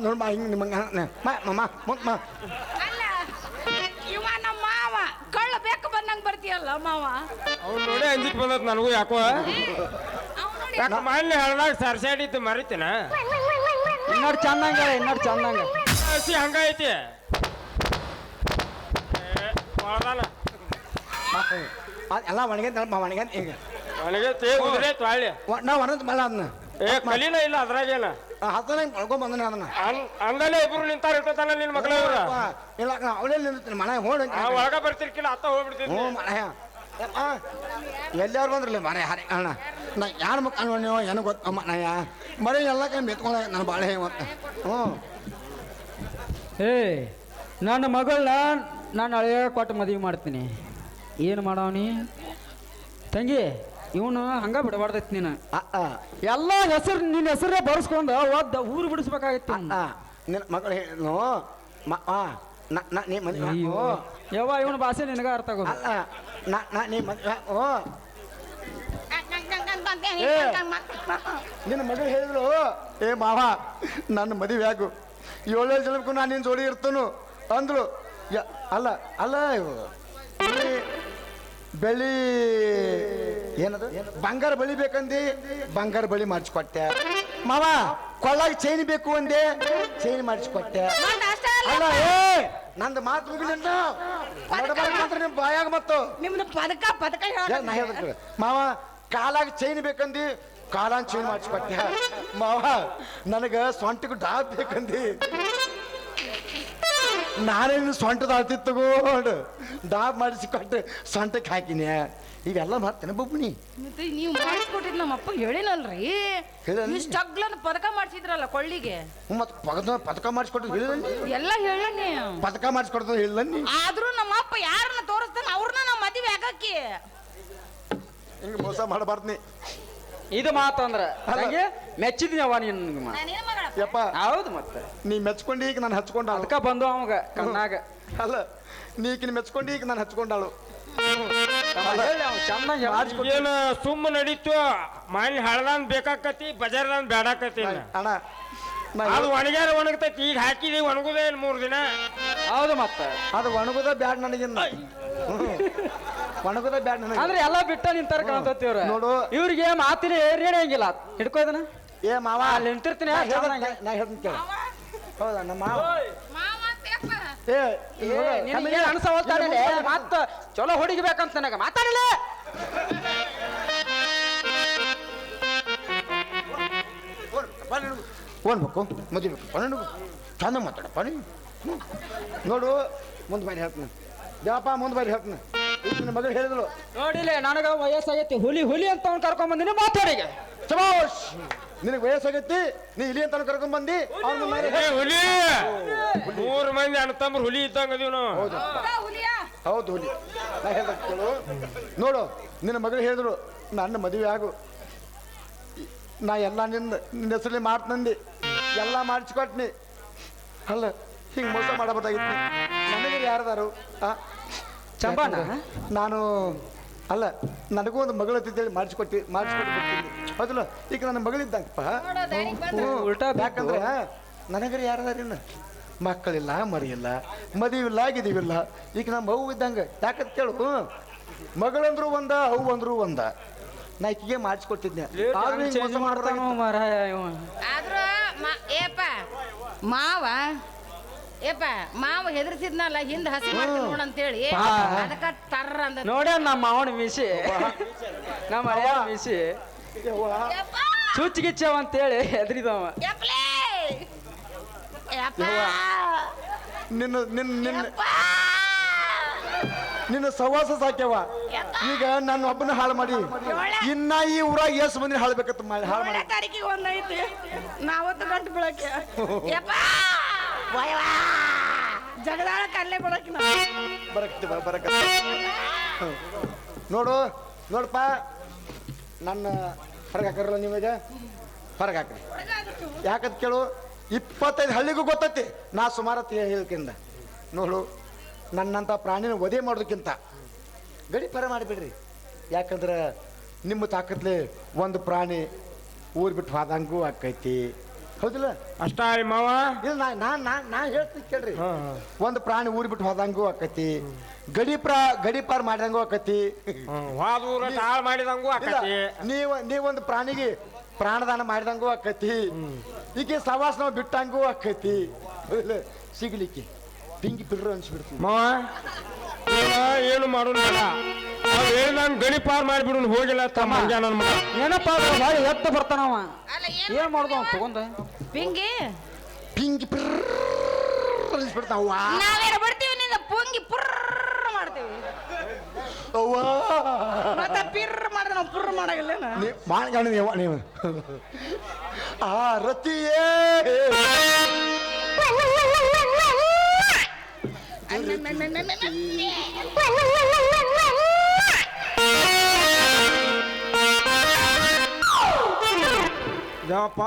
ನೋಡಿ ಬಾ ಹಿಂಗೆ ನಿಮ್ಮಂಗೆ ಅಲ್ಲ ಇವ ನಮ್ಮ ಮಾವ ಕಳ್ಳ ಬೇಕು ಬಂದಂಗೆ ಬರ್ತೀಯಲ್ಲ ಮಾವ. ಅವ್ನು ನೋಡಿ ಅಂಜಿಕ್ ಬಂದತ್ ನನಗೂ ಯಾಕೋ ಯಾಕೆ ಮಾಡಿ ಹೇಳ್ದಾಗ ಸರ್ಸಾಡಿದ್ದು ಮರಿತೀನ ಇನ್ನೊಡ್ ಚಂದಂಗ ಹಸಿ ಹಂಗೈತಿ ಎಲ್ಲ ಒಣಗೈತೆ ಒಣಗೈತೆ ಈಗ ಒಣಗೈತಿ ಉದ್ರೈತಿ ಹೊಳ್ಳಿ ನಾವು ಒಣದ್ ಮಳ ಅದನ್ನ ಕಲಿನ ಇಲ್ಲ ಅದ್ರಾಗೇನ ಹತ್ತನ ಕಳ್ಕೊಂಬಂದನೆ ಅದನ್ನ ಹಂಗಲ್ಲೇ ಇಬ್ರು ನಿಂತಾರ ಇರ್ತಾನ ನಿನ್ ಮಕ್ಳ ಇಲ್ಲ ಅವಳೇ ನಿಲ್ತೀನಿ ಮನೆ ಹೋಗಿ ಒಳಗ ಬರ್ತಿರ್ಕಿಲ್ಲ ಅತ್ತ ಹೋಗ್ಬಿಡ್ತೀನಿ ಹ್ಞೂ ಮನೆಯ ಎಲ್ಲಾರು ಬಂದ್ರಲ್ಲ ಮನೆ ಹರಿ ಅಣ್ಣ ನಾ ಯಾರ ಮಕ್ಕ ನೀವು ಏನೋ ಗೊತ್ತ ಮನೆಯ ಬರೀ ಎಲ್ಲ ಕೈ ಮೆತ್ಕೊಂಡ ನನ್ನ ಬಾಳೆ ಮತ್ತೆ ಹ್ಞೂ ಏ ನನ್ನ ಮಗಳನ್ನ ನಾನು ಹಳೆಯ ಕೊಟ್ಟು ಮದುವೆ ಮಾಡ್ತೀನಿ. ಏನು ಮಾಡವನಿ ತಂಗಿ ಇವನು ಹಂಗ ಬಿಡಬಾರ್ದೈತಿ ನೀನು. ಎಲ್ಲ ಹೆಸರು ನಿನ್ನ ಹೆಸರೇ ಬರ್ಸ್ಕೊಂಡು ಒದ್ದ ಊರು ಬಿಡಿಸ್ಬೇಕಾಗಿತ್ತು. ನಿನ್ನ ಮಗಳು ಹೇಳಿದ್ನು ನೀ ಮದುವೆ ಯವ್ವ ಇವನ ಭಾಷೆ ನಿನಗ ಅರ್ಥ ಆಗೋದು. ಅಲ್ಲ ನೀ ಮದುವೆ ನಿನ್ನ ಮಗಳು ಹೇಳಿದ್ರು ಏ ಮಾವ ನನ್ನ ಮದುವೆ ಆಗು 7 ಜನಕ್ಕೂ ನಾನು ನಿನ್ನ ಜೋಡಿ ಇರ್ತನು ಅಂದ್ರು. ಅಲ್ಲ ಅಲ್ಲ ಬೆಳಿ ಏನದು ಬಂಗಾರ ಬಳಿ ಬೇಕಂದಿ ಬಂಗಾರ ಬಳಿ ಮಾಡಿಸ್ಕೊಟ್ಟೆ ಮಾವ. ಕೊಳ್ಳಾಗ ಚೈನ್ ಬೇಕು ಅಂದೆ ಚೈನ್ ಮಾಡಿಸ್ಕೊಟ್ಟೆ. ಅಲ್ಲ ಏ ನಂದು ಮಾತು ಮುಗಿಲಿಲ್ಲ ನಿಮ್ ಬಾಯಾಗ ಮತ್ತು ನಿಮ್ದು ಪದಕ ಪದಕ ನಾ ಹೇಳ್ಬೇಕು ಮಾವ. ಕಾಲಾಗ ಚೈನ್ ಬೇಕಂದಿ ಕಾಲಾಗ ಚೈನ್ ಮಾಡಿಸ್ಕೊಟ್ಟೆ ಮಾವ. ನನಗ ಸೊಂಟಕ್ಕೆ ಡಾಬ್ ಬೇಕಂದಿ ನಾನೇನು ಸೊಂಟದ ಅಳ್ತಿ ತಗೊಂಡು ಡಾಬ್ ಮಾಡಿಸಿಕೊಟ್ಟೆ ಸೊಂಟಕ್ಕೆ ಹಾಕಿನಿ. ಇವೆಲ್ಲ ಮಾಡ್ತೇನೆ ಬೊಬ್ಬನಿ ನೀವು ಮಾಡಿಸ್ಕೊಟ್ಟಿದ್ ನಮ್ಮ ಅಪ್ಪ ಹೇಳಿನಲ್ರಿ. ಇಷ್ಟಗ್ಲನ್ ಪದಕ ಮಾಡಿಸಿದ್ರಲ್ಲ ಕೊಳ್ಳಿಗೆ ಮತ್ತೆ ಪದಕ ಮಾಡಿಸ್ಕೊಟ್ಟು ಎಲ್ಲ ಹೇಳೀನಿ. ಪದಕ ಮಾಡಿಸ್ಕೊಡ್ತದ ಹೇಳಿಲ್ಲ ನೀ. ಆದ್ರೂ ನಮ್ಮ ಅಪ್ಪ ಯಾರನ್ನ ತೋರಿಸ್ತಾನ ಅವ್ರನ್ನ ನಾವು ಮದುವೆ ಆಗಕ್ಕೆ ಹಿಂಗೆ ಮೋಸ ಮಾಡಬಾರ್ದು. ಇದು ಮಾತಂದ್ರ ಮೆಚ್ಚಿದೀನವ ನೀನು. ಯಪ್ಪ ಹೌದು ಮತ್ತೆ ನೀ ಮೆಚ್ಕೊಂಡು ಈಗ ನಾನು ಹಚ್ಕೊಂಡ ಅದಕ್ಕ ಬಂದು ಅವಾಗ ಕಣ್ಣಾಗ. ಅಲ್ಲ ನೀಕಿನ ಮೆಚ್ಕೊಂಡು ಈಗ ನಾನು ಹಚ್ಕೊಂಡಾಳು. ಏನ ಸುಮ್ಮ ನಡೀತು ಮನೆ ಹಳದಾನ್ ಬೇಕಾಕತಿ ಬಜಾರ್ದಾನ್ ಬೇಡಾಕತಿ ಅಣ್ಣ ಅದು ಒಣಗ್ಯಾರ ಒಣಗ್ತೈತಿ. ಈಗ ಹಾಕಿದಿ ಒಣಗುದೇ 3 ದಿನ. ಹೌದು ಮತ್ತೆ ಅದು ಒಣಗುದ ಬ್ಯಾಡ್ ನನಗಿನ್ನ ಒಣಗುದ ಬ್ಯಾಡ್ ನನಗೆ. ಅಂದ್ರೆ ಎಲ್ಲ ಬಿಟ್ಟ ನಿಂತಾರ ಕಾಣ್ತತಿವ್ರ ನೋಡು ಇವ್ರಿಗೆ ಮಾತಿನ ಏರಿಯಂಗಿಲ್ಲ. ಹಿಡ್ಕೋದನ ಏ ಮಾವ ಅಲ್ಲಿ ನಿಂತಿರ್ತೀನಿ. ನಾ ಹೇಳ್ತೀನಿ ಕೇಳ. ಹೌದಾ ನಮ್ಮ ಮಾವ ಮತ್ತ ಚಲೋ ಹುಡುಗಿಬೇಕಂತ ನನಗ ಮಾತಾಡಲ್ಲ. ಓನ್ಬೇಕು ಮದುವೆ ಪಣ್ಣು ಚಂದ ಮಾತಾಡಪ್ಪ ನೀ. ನೋಡು ಮುಂದೆ ಬಾರಿ ಹೇಳ್ತೀನಿ ದೇವಪ್ಪ ಮುಂದೆ ಬಾರಿ ಹೇಳ್ತೀನಿ. ನಿನ್ನ ಮಗಳು ಹೇಳಿದ್ರು ನೋಡಿಲ್ಲ ನನಗ ವಯಸ್ಸಾಗೈತಿ ಹುಲಿ ಅಂತ ಅವ್ನು ಕರ್ಕೊಂಡ್ ಬಂದಿನಿ ಮಾತಾಡಿಗೆ. ಶಬಾಷ್ ನಿನಗೆ ವಯಸ್ಸಾಗೈತಿ ನೀ ಇಲ್ಲಿ ಅಂತ ಕರ್ಕೊಂಡ್ ಬಂದಿ. ಹುಲಿ 3 ಮಂದಿ ಅಣ್ಣ ಹುಲಿ ಇದ್ದಂಗ ಅದೀವಿ ನಾವು. ಹೌದು ಹುಲಿ. ನಾ ಹೇಳ್ದ ಕೇಳು. ನೋಡು ನಿನ್ನ ಮಗಳು ಹೇಳಿದ್ರು ನನ್ನ ಮದುವೆ ಆಗು ನಾ ಎಲ್ಲ ನಿನ್ನ ಹೆಸರಲ್ಲಿ ಮಾಡ್ತಂದು ಎಲ್ಲ ಮಾಡಿಸ್ಕೊಟ್ನಿ. ಅಲ್ಲ ಹಿಂಗೆ ಮೋಸ ಮಾಡಬಹುದಾಗಿತ್ತು. ನನಗೆ ಯಾರದಾರು ಚಂಬಣ್ಣ ನಾನು ಅಲ್ಲ ನನಗೂ ಒಂದು ಮಗಳು ಅಂತೇಳಿ ಮಾಡಿಸ್ಕೊಟ್ಟು ಬಿಡ್ತೀನಿ. ಹೌದಲ್ಲ ಈಗ ನನ್ನ ಮಗಳಿದ್ದಂಗಪ್ಪ. ಉಲ್ಟಾ ಯಾಕಂದ್ರೆ ನನಗರೆ ಯಾರದಾರಿನ್ನ ಮಕ್ಕಳಿಲ್ಲ ಮರಿಯಿಲ್ಲ ಮದುವಿಲ್ಲ ಗಿದಿವಿಲ್ಲ. ಈಗ ನಮ್ಮ ಅವು ಇದ್ದಂಗೆ ಯಾಕಂತ ಕೇಳು. ಮಗಳಂದ್ರು ಒಂದ ಅವು ಅಂದ್ರು ಒಂದ. ನಾ ಈಕಿಗೆ ಮಾಡಿಸ್ಕೊಟ್ಟಿದ್ದೆ ಮಾಡ್ತಾನೋ ಮರ. ಆದ್ರ ಏಪ ಮಾವ ಏಪ ಮಾವ ಹೆದರ್ಸಿದ್ನಲ್ಲ ಹಿಂದ ಹಸಿ ಮಾಡ್ತೀನಿ ನೋಡಂತೇಳಿ ಅದಕ್ಕ ಟರ್ರ ಅಂದ ನೋಡ ನಮ್ಮ ಮಾವನ ಮಿಸಿ ನಮ್ಮ ಹಳೆಯ ಮಿಸಿ ಚುಚ್ಚಿಗಿಚ್ಚವ ಅಂತೇಳಿ ಹೆದರಿದವ. ನಿನ್ನ ನಿನ್ನ ನಿನ್ನ ನಿನ್ನ ಸವಾಸ ಸಾಕ್ಯವ. ಈಗ ನನ್ನ ಒಬ್ಬನ ಹಾಳು ಮಾಡಿ ಇನ್ನ ಈ ಊರಾಗ ಎಷ್ಟು ಮಂದಿ ಹಾಳ್ಬೇಕತ್ತ ಹಾಳು ಮಾಡಿ. ತಾರೀಕಿಗೆ ಒಂದೈತಿ ನಾವತ್ತು ಗಂಟು ಬಿಳಕ್ಕೆ ಜಗದಾಳ ಕಲ್ಲೇ ಬಿಡಕ್ಕೆ ಬರಕ ನೋಡು ನೋಡಪ್ಪ ನನ್ನ ಹೊರಗೆ ಹಾಕಿರಲ್ಲ ನಿಮಗೆ ಹೊರಗೆ ಹಾಕ್ರಿ. ಯಾಕಂತ ಕೇಳು 25 ಹಳ್ಳಿಗೂ ಗೊತ್ತೈತಿ ನಾ ಸುಮಾರು ಹೇಳ್ಕಿಂದ. ನೋಡು ನನ್ನಂಥ ಪ್ರಾಣಿನ ವಧೆ ಮಾಡೋದಕ್ಕಿಂತ ಗಡಿಪಾರ ಮಾಡಿಬಿಡ್ರಿ. ಯಾಕಂದ್ರೆ ನಿಮ್ಮ ತಾಕತ್ಲೆ ಒಂದು ಪ್ರಾಣಿ ಊರು ಬಿಟ್ಟು ಹೋದಂಗೂ ಆಕೈತಿ. ಹೌದಿಲ್ಲ? ಅಷ್ಟ ರೀ ಮಾವ. ಇಲ್ಲ ನಾ ಹೇಳ್ತೀನಿ ಕೇಳ್ರಿ. ಒಂದು ಪ್ರಾಣಿ ಊರಿ ಬಿಟ್ಟು ಹೋದಂಗೂ ಆಕತಿ, ಗಡಿಪಾರ್ ಮಾಡಿದಂಗೂ ಆಕತಿ, ವಾದೂರ ಹಾಳು ಮಾಡಿದಂಗೂ ಆಕತಿ. ನೀವೊಂದು ಪ್ರಾಣಿಗೆ ಪ್ರಾಣದಾನ ಮಾಡಿದಂಗೂ ಆಕತಿ, ಈಕೆ ಸವಾಸ ನಾವು ಬಿಟ್ಟಂಗೂ ಆಕತಿ. ಸಿಗ್ಲಿಕ್ಕೆ ಪಿಂಗಿ ಪಿಡ್ರು ಅನ್ಸ್ಬಿಡ್ತೀವಿ. ಮಾವ ಏನು ಮಾಡೋಣ, ನಾವು ಹೇಳ್ದಂಗೆ ಗಡಿ ಪಾರ್ ಮಾಡಿಬಿಡು. ಹೋಗಿಲ್ಲ ತಮ್ಮ ನನ್ನ ಮಗ ಏನಪ್ಪ ಭಾಳ ಎತ್ತ ಬರ್ತಾನವ. ಏನ್ ಮಾಡ್ದು ಅವ್ನು ತಗೊಂಡ ಪಿಂಗಿ ಪಿಂಗಿ ಪಿರ್ರ್ ಅನ್ಸ್ಬಿಡ್ತಾವ. ನಾವೇನು ಬಿಡ್ತೀವಿ ನಿನ್ನ ಪುಂಗಿ ಪುರ್ರ ಮಾಡ್ತೀವಿ. ಅವ್ವಾ ಮತ್ತೆ ಪಿರ್ರ ಮಾಡಿದ್ರೆ ನಾವು ಪುರ್ರ ಮಾಡಾಗಿಲ್ಲ. ಮಾಡ್ಕೊಂಡು ನೀವು ಆ ರತಿಯೇ ದೇವಪ್ಪ.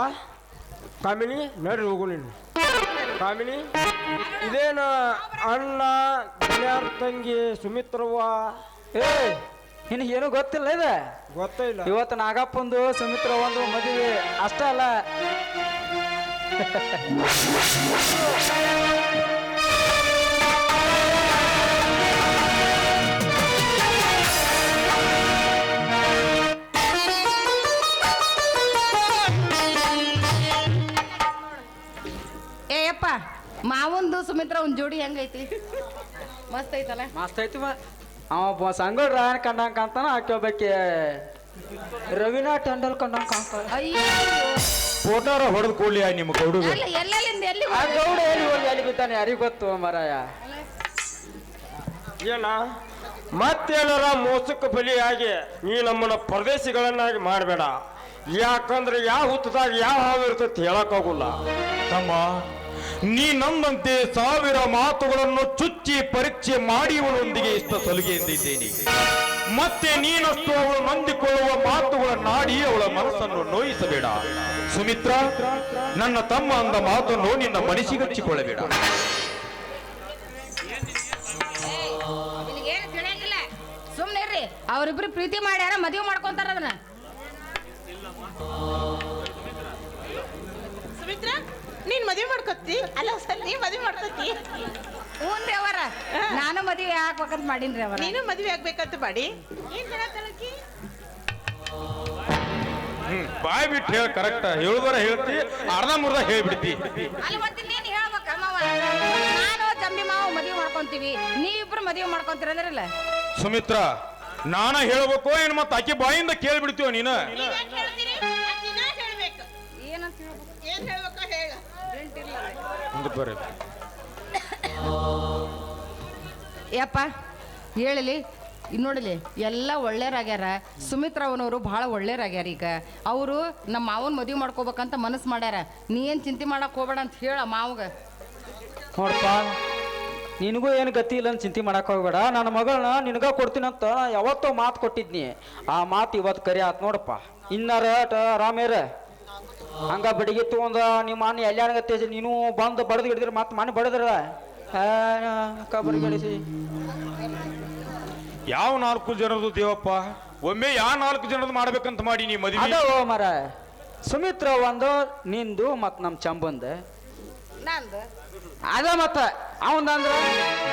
ಕಾಮಿನಿ ನಡ್ರಿ ಹೋಗು ನೀನು. ಕಾಮಿನಿ ಇದೇನು ಅಣ್ಣ ಗೆಳೆಯರ ತಂಗಿ ಸುಮಿತ್ರವ್ವ? ಏ ನಿನಗೆ ಏನೂ ಗೊತ್ತಿಲ್ಲ ಇದೆ. ಗೊತ್ತೇ ಇಲ್ಲ. ಇವತ್ತು ನಾಗಪ್ಪಂದು ಸುಮಿತ್ರ ಒಂದು ಮದುವೆ ಅಷ್ಟೇ ಅಲ್ಲ, ಏಯಪ್ಪ ಮಾವಂದು ಸುಮಿತ್ರ ಒಂದು ಜೋಡಿ ಹೆಂಗೈತಿ? ಮಸ್ತ್ ಐತಲ್ಲ. ಮಸ್ತ್ ಐತಿ ಬಾ. ಅವ ಸಂಗೋಡ್ ರಾಯನ್ ಕಂಡಂಗೆ ಕಾಣ್ತಾನ, ಆಕೆ ಒಬ್ಬಾಕಿ ರವೀನಾ ಟಂಡಲ್ ಕಂಡಂಗೆ ಕಾಣ್ತಾಳೆ. ಅಯ್ಯೋ ಫೋಟೋರ ಹೊಡೆದು ಕೂಡ್ಲಿ ನಿಮ್ಮ ಗೌಡು. ಅಲ್ಲ ಎಲ್ಲೆಲ್ಲಿಂದ ಎಲ್ಲಿ ಆ ಗೌಡ ಎಲ್ಲಿ ಹೋಗಿ ಎಲ್ಲಿ ಬಿದ್ದಾನೆ ಯಾರಿಗೂ ಗೊತ್ತು ಮರಾಯ. ಏನ ಮತ್ತೇನಾರ ಮೋಸಕ್ಕೆ ಬಲಿಯಾಗಿ ನೀ ನಮ್ಮನ್ನ ಪರದೇಶಿಗಳನ್ನಾಗಿ ಮಾಡಬೇಡ. ಯಾಕಂದ್ರೆ ಯಾವ ಹುತ್ತದಾಗ ಯಾವ ಹಾವು ಇರ್ತೈತಿ ಹೇಳಕ್ಕಾಗುಲ್ಲ. ತಮ್ಮ, ನೀ ನನ್ನಂತೆ 1000 ಮಾತುಗಳನ್ನು ಚುಚ್ಚಿ ಪರೀಕ್ಷೆ ಮಾಡಿ ಇವಳೊಂದಿಗೆ ಇಷ್ಟ ಸಲುಗೆಯಿಂದಿದ್ದೇನೆ. ಮತ್ತೆ ನೀನಷ್ಟು ಅವಳು ನಂದಿಕೊಳ್ಳುವ ಮಾತುಗಳನ್ನಾಡಿ ಅವಳ ಮನಸ್ಸನ್ನು ನೋಯಿಸಬೇಡ. ಸುಮಿತ್ರ, ನನ್ನ ತಮ್ಮ ಅಂದ ಮಾತನ್ನು ನಿನ್ನ ಮನಸ್ಸಿಗಚ್ಚಿಕೊಳ್ಳಬೇಡ. ನಿನಗೇನು ತಿಳಿಯಂಗಿಲ್ಲ, ಸುಮ್ಮನೆ ಇರ್ರಿ. ಅವರಿಬ್ರು ಪ್ರೀತಿ ಮಾಡ್ಯಾರ, ಮದುವೆ ಮಾಡ್ಕೊಂತಾರ ಅದನ್ನ. ಸುಮಿತ್ರ, ನೀನ್ ಮದುವೆ ಮಾಡ್ಕೊತಿ? ಅಲ್ಲ ನೀ ಮದುವೆ ಮಾಡ್ಕೊತಿ? ಹ್ಞೂನ್ರಿ ಅವರ, ನಾನು ಮದುವೆ ಹಾಕ್ಬೇಕಂತ ಮಾಡೀನ್ರಿ ಅವರ. ನೀನು ಮದುವೆ ಆಗ್ಬೇಕಂತ ಮಾಡಿ ಏನ್ ಹೇಳತ್ತಳಕಿ? ಬಾಯ್ ಬಿಟ್ಟು ಹೇಳ, ಕರೆಕ್ಟ್ ಹೇಳುದಾರ ಹೇಳ್ತಿ, ಅರ್ಧ ಮುರ್ಧ ಹೇಳ್ಬಿಡ್ತಿ. ಅಲ್ಲಿ ಮತ್ತೆ ನೀನು ಹೇಳ್ಬೇಕ ಮಾವ. ನಾನು ಜಂಬಿ ಮಾವ ಮದುವೆ ಮಾಡ್ಕೊಂತೀವಿ, ನೀವಿಬ್ರು ಮದುವೆ ಮಾಡ್ಕೊಂತೀರಲ್ಲ. ಸುಮಿತ್ರ, ನಾನ ಹೇಳ್ಬೇಕು ಏನು ಮತ್ತೆ ಆಕೆ ಬಾಯಿಂದ ಕೇಳ್ಬಿಡ್ತೀವ ನೀನು? ನೀವ್ಯಾಕ್ ಹೇಳ್ತೀರಿ? ಅಕ್ಕಿನ ಹೇಳ್ಬೇಕು. ಏನಂತ ಹೇಳ್ಬೇಕು? ಏನ್ ಹೇಳ್ಬೇಕ ಹೇಳ. ಮುಂದಕ್ಕೆ ಬರ್ರಿ. ಯಪ್ಪ ಹೇಳಲಿ, ನೋಡಲಿ ಎಲ್ಲ ಒಳ್ಳೆಯರಾಗ್ಯಾರ. ಸುಮಿತ್ರವನವರು ಭಾಳ ಒಳ್ಳೆಯರಾಗ್ಯಾರ. ಈಗ ಅವರು ನಮ್ಮ ಮಾವನ ಮದುವೆ ಮಾಡ್ಕೋಬೇಕಂತ ಮನಸ್ಸು ಮಾಡ್ಯಾರ. ನೀ ಏನು ಚಿಂತೆ ಮಾಡಕ್ಕೆ ಹೋಗ್ಬೇಡ ಅಂತ ಹೇಳ ಮಾವಗ. ನೋಡಪ್ಪ, ನಿನಗೂ ಏನು ಗತಿ ಇಲ್ಲ ಅಂತ ಚಿಂತೆ ಮಾಡಕ್ಕೆ ಹೋಗ್ಬೇಡ. ನನ್ನ ಮಗಳನ್ನ ನಿನಗ ಕೊಡ್ತೀನಂತ ಯಾವತ್ತೋ ಮಾತು ಕೊಟ್ಟಿದ್ನಿ. ಆ ಮಾತು ಇವತ್ತು ಕರಿ ಆತ್ ನೋಡಪ್ಪ. ಇನ್ನಾರ ಆರಾಮೇರ ಹಂಗ ಬಡಿಗೆ ತಗೊಂಡ ನಿಮ್ಮ ಅಣ್ಣ ಎಲ್ಲಾನಗತ್ತೆ ನೀನು ಬಂದು ಬಡ್ದು ಹಿಡಿದ್ರೆ ಮತ್ತೆ ಮನೆ ಬಡದ್ರ ಕಬರಿ ಗಳಿಸಿ ಯಾವ 4 ಜನರದು ದೇವಪ್ಪ? ಒಮ್ಮೆ ಯಾವ 4 ಜನರದು ಮಾಡ್ಬೇಕಂತ ಮಾಡಿ ನೀ ಮದುವೆ? ಅದ ಮರ ಸುಮಿತ್ರ ಒಂದು, ನಿಂದು ಮತ್ ನಮ್ ಚಂಬಂದ ನಂದು ಅದ ಮತ್ತ ಅವಂದಂದ್ರ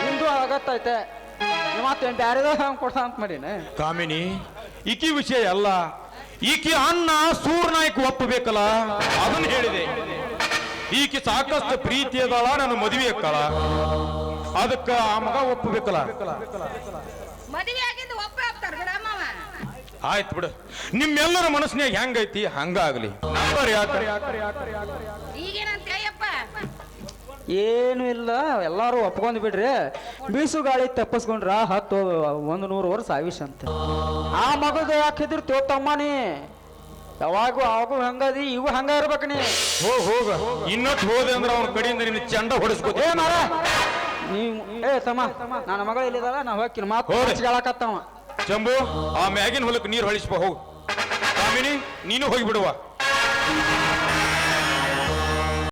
ನಿಂದು ಆಗತ್ತೈತೆ. ಮತ್ತೇನು ಬ್ಯಾರೆದ ಹಂಗೆ ಕೊಡ್ತಾ ಅಂತ ಮಾಡೀನ. ಕಾಮಿನಿ, ಈಕಿ ವಿಷಯ ಅಲ್ಲ, ಈಕಿ ಅಣ್ಣ ಸೂರ್ನಾಯ್ಕ ಒಪ್ಪಬೇಕಲ್ಲ, ಅದನ್ನ ಹೇಳಿದೆ. ಈಕಿ ಸಾಕಷ್ಟು ಪ್ರೀತಿ ಅದಾಳ, ನನ್ನ ಮದುವೆ ಅಕ್ಕಳ, ಅದಕ್ಕ ಆ ಮಗ ಒಪ್ಪಬೇಕಲ್ಲ. ಮದುವೆ ಆಗಿದ್ದು ಒಬ್ಬ ಆಗ್ತಾರ ಬಿಡ ಮಾವ. ಆಯ್ತು ಬಿಡು, ನಿಮ್ಮೆಲ್ಲರ ಮನಸ್ಸಿನಾಗ ಹೆಂಗೈತಿ ಹಂಗಾಗ್ಲಿ. ನಂಬರ್ ಯಾಕ? ಈಗೇನಂತ ಅಯ್ಯಪ್ಪ? ಏನು ಇಲ್ಲ, ಎಲ್ಲಾರು ಒಪ್ಕೊಂಡ್ ಬಿಡ್ರಿ. ಬೀಸು ಗಾಳಿ ತಪ್ಪಿಸ್ಕೊಂಡ್ರ 100 ವರ್ಷ ಆಯುಷ್ ಅಂತ. ಆ ಮಗದ ಯಾಕೆ ಹೆದರ್ತೀವ ತಮ್ಮನಿ? ಯಾವಾಗೂ ಅವಾಗೂ ಹಂಗದಿ, ಇವು ಹಂಗ ಇರ್ಬೇಕು ನೀ. ಹೋಗ ಇನ್ನೊಟ್ಟು ಹೋದೆ ಅಂದ್ರೆ ಅವನ ಕಡೆಯಿಂದ ನಿನ್ನ ಚಂಡ ಹೊಡಿಸ್ಕೋ. ಏ ಮಾರ ನೀವು, ತಮ್ಮ ನನ್ನ ಮಗಳು ಇಲ್ಲಿದಾರ, ನಾ ಹೋಗ್ತೀನಿ. ಮಾತು ಹೇಳಕತ್ತವ. ಚಂಬು, ಆ ಮ್ಯಾಗಿನ ಹೊಲಕ್ಕೆ ನೀರು ಹೊಳಿಸ್ಬೋ ಹೋಗು. ಕಾಮಿನಿ, ನೀನು ಹೋಗಿ ಬಿಡುವ.